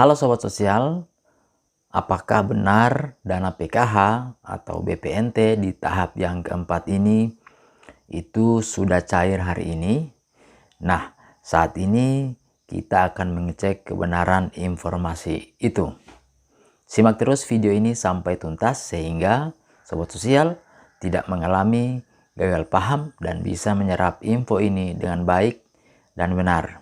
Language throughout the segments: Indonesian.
Halo Sobat Sosial, apakah benar dana PKH atau BPNT di tahap yang keempat ini itu sudah cair hari ini? Nah, saat ini kita akan mengecek kebenaran informasi itu. Simak terus video ini sampai tuntas sehingga Sobat Sosial tidak mengalami gagal paham dan bisa menyerap info ini dengan baik dan benar.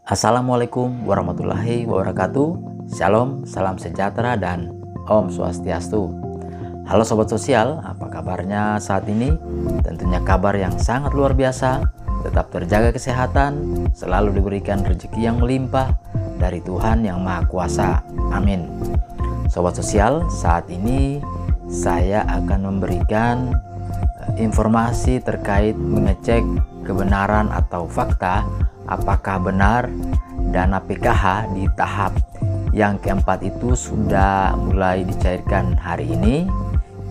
Assalamualaikum warahmatullahi wabarakatuh. Shalom, salam sejahtera dan Om Swastiastu. Halo Sobat Sosial, apa kabarnya saat ini? Tentunya kabar yang sangat luar biasa. Tetap terjaga kesehatan, selalu diberikan rezeki yang melimpah dari Tuhan yang Maha Kuasa. Amin. Sobat Sosial, saat ini saya akan memberikan informasi terkait mengecek kebenaran atau fakta apakah benar dana PKH di tahap yang keempat itu sudah mulai dicairkan hari ini.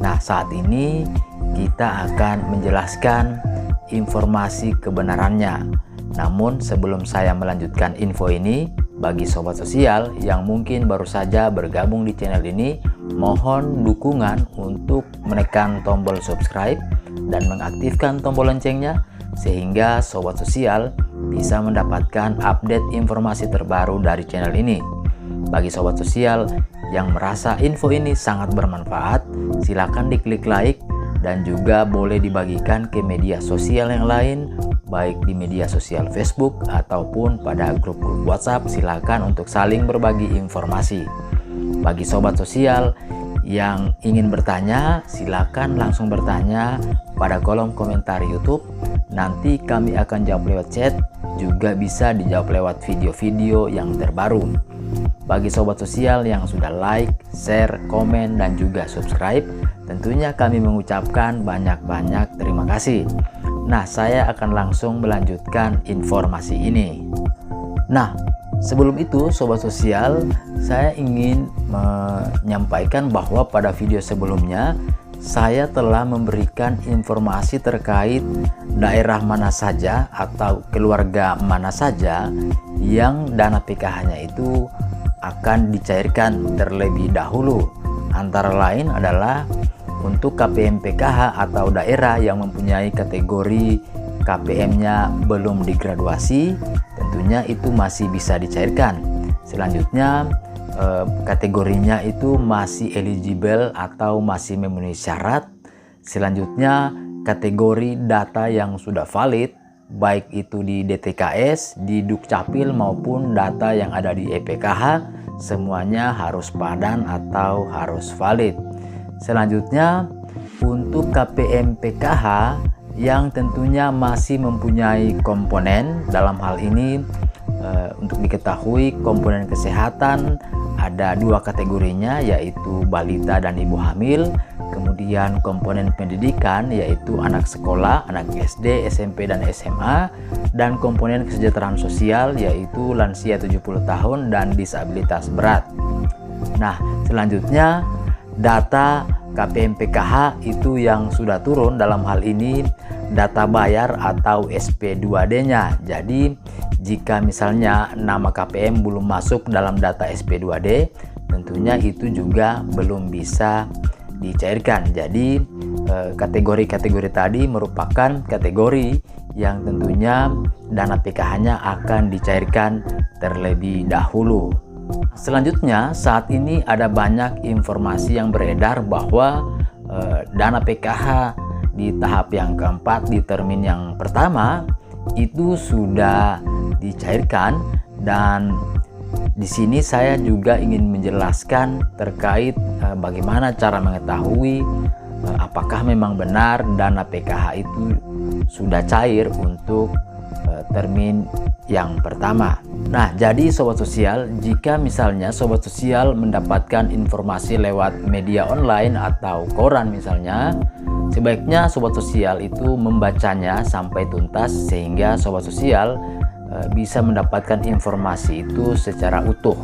Nah, saat ini kita akan menjelaskan informasi kebenarannya. Namun sebelum saya melanjutkan info ini, bagi Sobat Sosial yang mungkin baru saja bergabung di channel ini, mohon dukungan untuk menekan tombol subscribe dan mengaktifkan tombol loncengnya sehingga Sobat Sosial bisa mendapatkan update informasi terbaru dari channel ini. Bagi Sobat Sosial yang merasa info ini sangat bermanfaat, silakan diklik like dan juga boleh dibagikan ke media sosial yang lain, baik di media sosial Facebook ataupun pada grup-grup WhatsApp. Silakan untuk saling berbagi informasi. Bagi Sobat Sosial yang ingin bertanya, silakan langsung bertanya pada kolom komentar YouTube. Nanti kami akan jawab lewat chat, juga bisa dijawab lewat video-video yang terbaru. Bagi Sobat Sosial yang sudah like, share, komen, dan juga subscribe, tentunya kami mengucapkan banyak-banyak terima kasih. Nah, saya akan langsung melanjutkan informasi ini. Nah, sebelum itu Sobat Sosial, saya ingin menyampaikan bahwa pada video sebelumnya saya telah memberikan informasi terkait daerah mana saja atau keluarga mana saja yang dana PKH-nya itu akan dicairkan terlebih dahulu. Antara lain adalah untuk KPM PKH atau daerah yang mempunyai kategori KPM-nya belum digraduasi, tentunya itu masih bisa dicairkan. Selanjutnya kategorinya itu masih eligible atau masih memenuhi syarat. Selanjutnya kategori data yang sudah valid, baik itu di DTKS, di Dukcapil maupun data yang ada di EPKH, semuanya harus padan atau harus valid. Selanjutnya untuk KPM PKH yang tentunya masih mempunyai komponen, dalam hal ini untuk diketahui komponen kesehatan ada dua kategorinya, yaitu balita dan ibu hamil. Kemudian komponen pendidikan yaitu anak sekolah, anak SD, SMP, dan SMA. Dan komponen kesejahteraan sosial yaitu lansia 70 tahun dan disabilitas berat. Nah, selanjutnya data KPM PKH itu yang sudah turun, dalam hal ini data bayar atau SP2D-nya. Jadi jika misalnya nama KPM belum masuk dalam data SP2D, tentunya itu juga belum bisa dicairkan. Jadi kategori-kategori tadi merupakan kategori yang tentunya dana PKH-nya akan dicairkan terlebih dahulu. Selanjutnya, saat ini ada banyak informasi yang beredar bahwa dana PKH di tahap yang keempat, di termin yang pertama itu sudah dicairkan. Dan di sini saya juga ingin menjelaskan terkait bagaimana cara mengetahui apakah memang benar dana PKH itu sudah cair untuk termin yang pertama. Nah, jadi Sobat Sosial, jika misalnya Sobat Sosial mendapatkan informasi lewat media online atau koran misalnya, sebaiknya Sobat Sosial itu membacanya sampai tuntas sehingga Sobat Sosial bisa mendapatkan informasi itu secara utuh.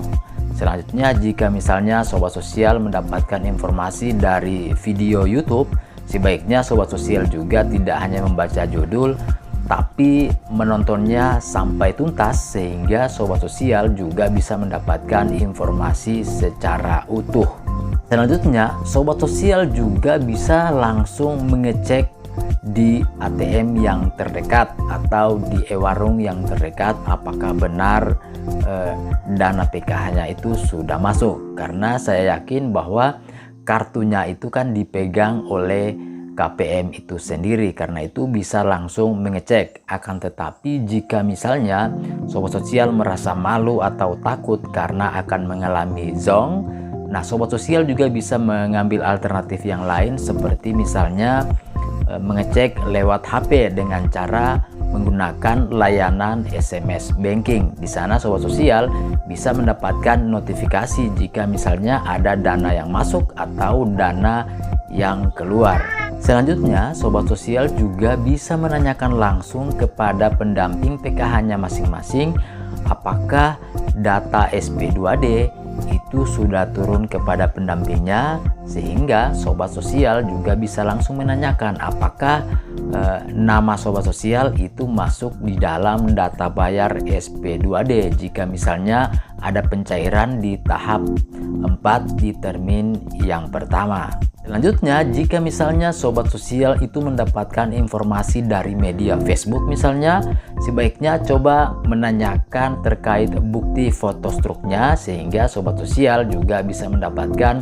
Selanjutnya, jika misalnya Sobat Sosial mendapatkan informasi dari video YouTube, sebaiknya Sobat Sosial juga tidak hanya membaca judul, tapi menontonnya sampai tuntas sehingga Sobat Sosial juga bisa mendapatkan informasi secara utuh. Selanjutnya, Sobat Sosial juga bisa langsung mengecek di ATM yang terdekat atau di e-warung yang terdekat apakah benar dana PKH-nya itu sudah masuk, karena saya yakin bahwa kartunya itu kan dipegang oleh KPM itu sendiri, karena itu bisa langsung mengecek. Akan tetapi jika misalnya Sobat Sosial merasa malu atau takut karena akan mengalami zonk, nah Sobat Sosial juga bisa mengambil alternatif yang lain, seperti misalnya mengecek lewat HP dengan cara menggunakan layanan SMS banking. Di sana Sobat Sosial bisa mendapatkan notifikasi jika misalnya ada dana yang masuk atau dana yang keluar. Selanjutnya, Sobat Sosial juga bisa menanyakan langsung kepada pendamping PKH-nya masing-masing apakah data SP2D itu sudah turun kepada pendampingnya, sehingga Sobat Sosial juga bisa langsung menanyakan apakah nama Sobat Sosial itu masuk di dalam data bayar SP2D jika misalnya ada pencairan di tahap 4 di termin yang pertama. Selanjutnya, jika misalnya Sobat Sosial itu mendapatkan informasi dari media Facebook misalnya, sebaiknya coba menanyakan terkait bukti foto struknya sehingga Sobat Sosial juga bisa mendapatkan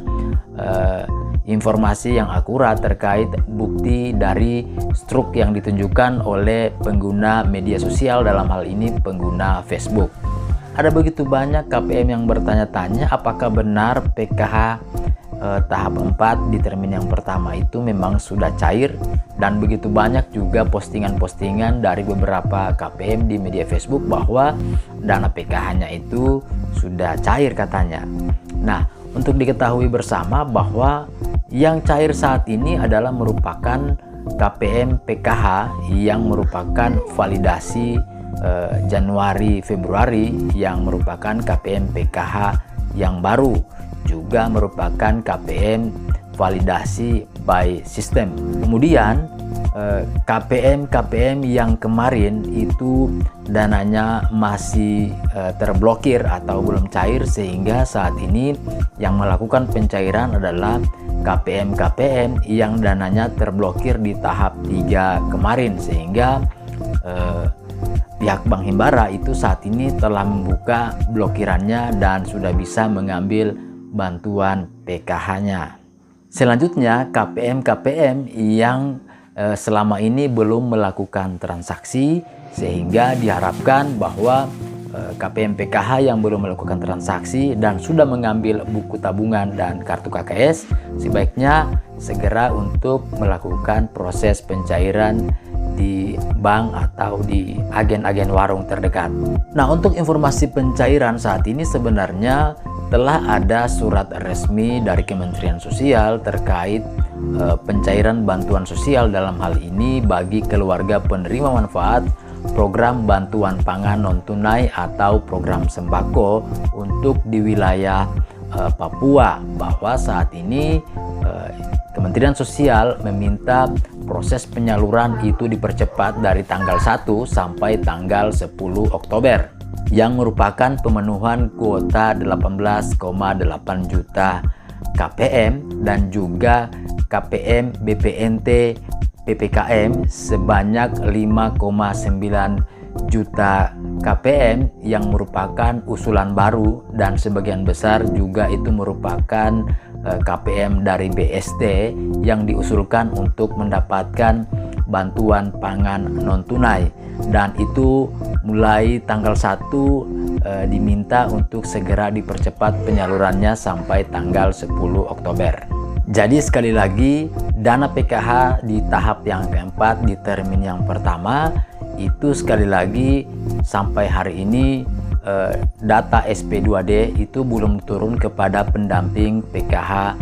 informasi yang akurat terkait bukti dari struk yang ditunjukkan oleh pengguna media sosial, dalam hal ini pengguna Facebook. Ada begitu banyak KPM yang bertanya-tanya apakah benar PKH tahap 4 di termin yang pertama itu memang sudah cair, dan begitu banyak juga postingan-postingan dari beberapa KPM di media Facebook bahwa dana PKH-nya itu sudah cair katanya. Nah, untuk diketahui bersama bahwa yang cair saat ini adalah merupakan KPM PKH yang merupakan validasi Januari Februari, yang merupakan KPM PKH yang baru, juga merupakan KPM validasi by system. Kemudian KPM yang kemarin itu dananya masih terblokir atau belum cair, sehingga saat ini yang melakukan pencairan adalah KPM yang dananya terblokir di tahap 3 kemarin, sehingga pihak Bank Himbara itu saat ini telah membuka blokirannya dan sudah bisa mengambil bantuan PKH-nya. Selanjutnya, KPM yang selama ini belum melakukan transaksi, sehingga diharapkan bahwa KPM PKH yang belum melakukan transaksi dan sudah mengambil buku tabungan dan kartu KKS sebaiknya segera untuk melakukan proses pencairan di bank atau di agen-agen warung terdekat. Nah, untuk informasi pencairan saat ini sebenarnya telah ada surat resmi dari Kementerian Sosial terkait pencairan bantuan sosial, dalam hal ini bagi keluarga penerima manfaat program bantuan pangan non tunai atau program sembako untuk di wilayah Papua, bahwa saat ini Kementerian Sosial meminta proses penyaluran itu dipercepat dari tanggal 1 sampai tanggal 10 Oktober yang merupakan pemenuhan kuota 18,8 juta KPM dan juga KPM BPNT PPKM sebanyak 5,9 juta KPM yang merupakan usulan baru, dan sebagian besar juga itu merupakan KPM dari BST yang diusulkan untuk mendapatkan bantuan pangan non tunai, dan itu mulai tanggal 1 diminta untuk segera dipercepat penyalurannya sampai tanggal 10 Oktober. Jadi sekali lagi, dana PKH di tahap yang keempat di termin yang pertama itu sekali lagi sampai hari ini data SP2D itu belum turun kepada pendamping PKH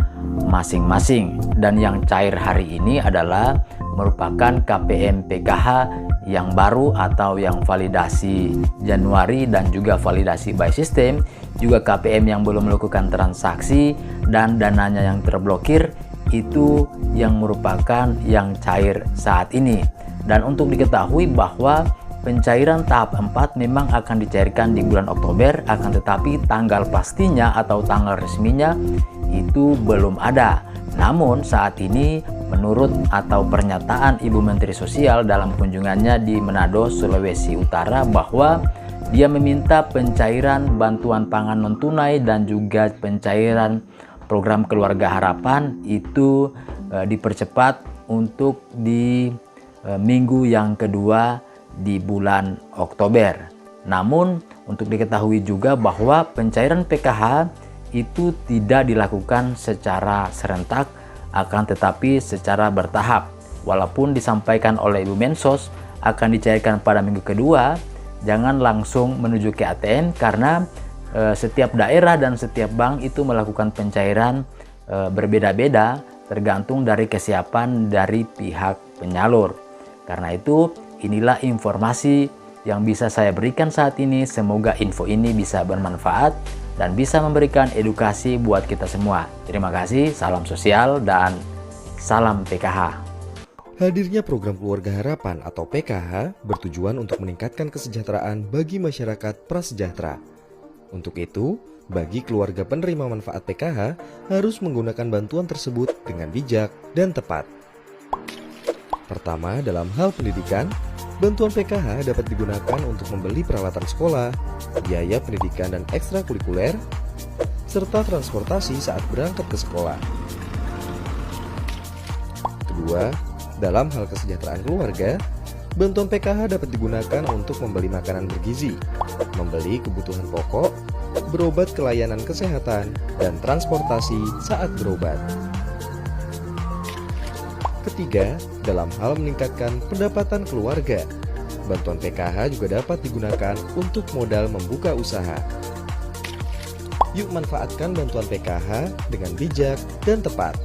masing-masing, dan yang cair hari ini adalah merupakan KPM PKH yang baru atau yang validasi Januari dan juga validasi by system, juga KPM yang belum melakukan transaksi dan dananya yang terblokir, itu yang merupakan yang cair saat ini. Dan untuk diketahui bahwa pencairan tahap 4 memang akan dicairkan di bulan Oktober, akan tetapi tanggal pastinya atau tanggal resminya itu belum ada. Namun saat ini menurut atau pernyataan Ibu Menteri Sosial dalam kunjungannya di Manado, Sulawesi Utara, bahwa dia meminta pencairan bantuan pangan non tunai dan juga pencairan program Keluarga Harapan itu dipercepat untuk di minggu yang kedua di bulan Oktober. Namun untuk diketahui juga bahwa pencairan PKH itu tidak dilakukan secara serentak, akan tetapi secara bertahap. Walaupun disampaikan oleh Ibu Mensos akan dicairkan pada minggu kedua, jangan langsung menuju ke ATM karena setiap daerah dan setiap bank itu melakukan pencairan berbeda-beda tergantung dari kesiapan dari pihak penyalur. Karena itu inilah informasi yang bisa saya berikan saat ini. Semoga info ini bisa bermanfaat dan bisa memberikan edukasi buat kita semua. Terima kasih, salam sosial dan salam PKH. Hadirnya program Keluarga Harapan atau PKH bertujuan untuk meningkatkan kesejahteraan bagi masyarakat prasejahtera. Untuk itu, bagi keluarga penerima manfaat PKH harus menggunakan bantuan tersebut dengan bijak dan tepat. Pertama, dalam hal pendidikan, bantuan PKH dapat digunakan untuk membeli peralatan sekolah, biaya pendidikan dan ekstrakurikuler, serta transportasi saat berangkat ke sekolah. Kedua, dalam hal kesejahteraan keluarga, bantuan PKH dapat digunakan untuk membeli makanan bergizi, membeli kebutuhan pokok, berobat ke layanan kesehatan, dan transportasi saat berobat. Ketiga, dalam hal meningkatkan pendapatan keluarga, bantuan PKH juga dapat digunakan untuk modal membuka usaha. Yuk manfaatkan bantuan PKH dengan bijak dan tepat.